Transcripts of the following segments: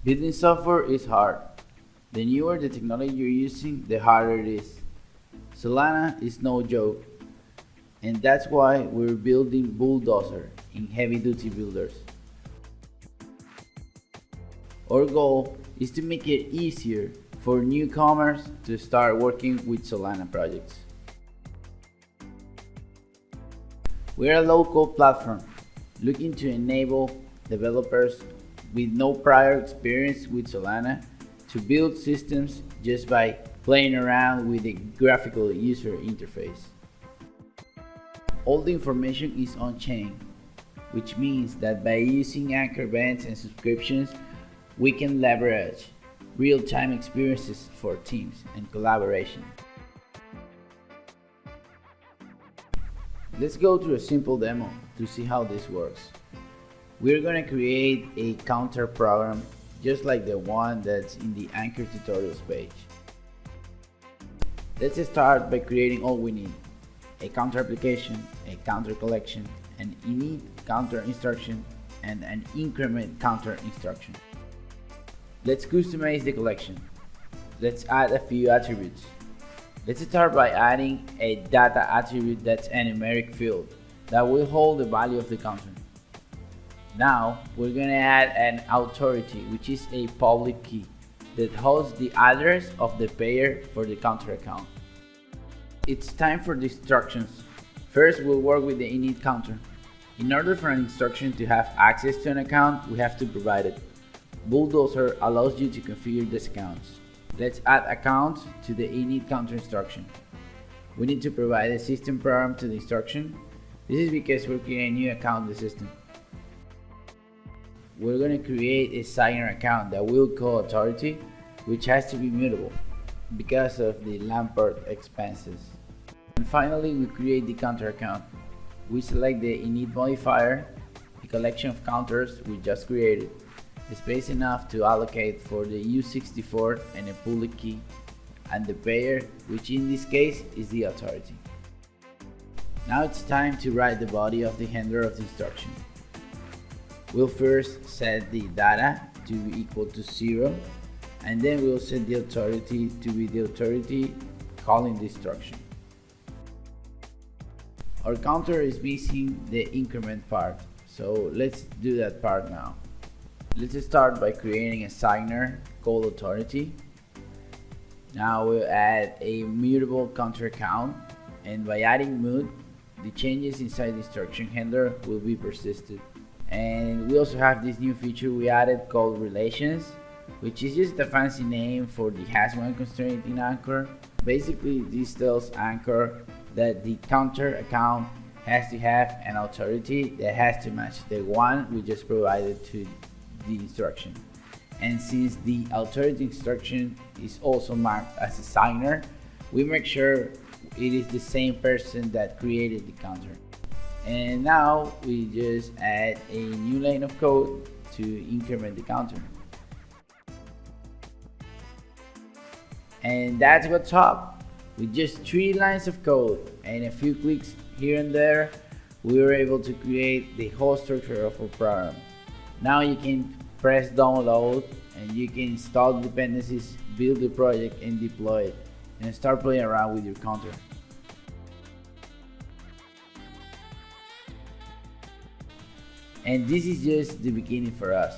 Building software is hard. The newer the technology you're using, the harder it is. Solana is no joke, and that's why we're building Bulldozer in heavy-duty builders. Our goal is to make it easier for newcomers to start working with Solana projects. We're a low-code platform looking to enable developers with no prior experience with Solana to build systems just by playing around with the graphical user interface. All the information is on-chain, which means that by using Anchor events and subscriptions, we can leverage real-time experiences for teams and collaboration. Let's go through a simple demo to see how this works. We're going to create a counter program just like the one that's in the Anchor tutorials page. Let's start by creating all we need: a counter application, a counter collection, an init counter instruction, and an increment counter instruction. Let's customize the collection. Let's add a few attributes. Let's start by adding a data attribute that's a numeric field that will hold the value of the counter. Now we're going to add an authority, which is a public key that holds the address of the payer for the counter account. It's time for the instructions. First, we'll work with the init counter. In order for an instruction to have access to an account, we have to provide it. Bulldozer allows you to configure these accounts. Let's add accounts to the init counter instruction. We need to provide a system program to the instruction. This is because we're creating a new account in the system. We're going to create a signer account that we'll call authority, which has to be mutable because of the Lampard expenses. And finally, we create the counter account. We select the init modifier, the collection of counters we just created, space enough to allocate for the U64 and a public key, and the payer, which in this case is the authority. Now it's time to write the body of the handler of the instruction. We'll first set the data to be equal to 0, and then we'll set the authority to be the authority calling the instruction. Our counter is missing the increment part, so let's do that part now. Let's start by creating a signer called authority. Now we'll add a mutable counter account, and by adding mut, the changes inside the instruction handler will be persisted. And we also have this new feature we added called relations, which is just a fancy name for the #1 constraint in Anchor. Basically, this tells Anchor that the counter account has to have an authority that has to match the one we just provided to the instruction. And since the authority instruction is also marked as a signer, we make sure it is the same person that created the counter. And now we just add a new line of code to increment the counter. And that's what's up. With just 3 lines of code and a few clicks here and there, we were able to create the whole structure of our program. Now you can press download and you can install dependencies, build the project and deploy it, and start playing around with your counter. And this is just the beginning for us.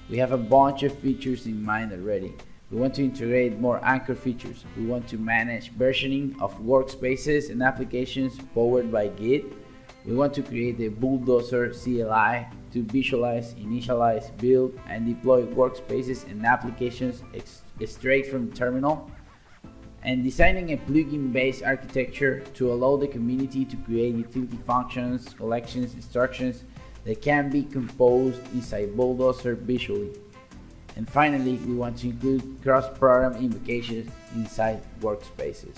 We have a bunch of features in mind already. We want to integrate more Anchor features. We want to manage versioning of workspaces and applications powered by Git. We want to create a Bulldozer CLI to visualize, initialize, build, and deploy workspaces and applications straight from the terminal. And designing a plugin-based architecture to allow the community to create utility functions, collections, instructions that can be composed inside Bulldozer visually. And finally, we want to include cross-program invocations inside workspaces.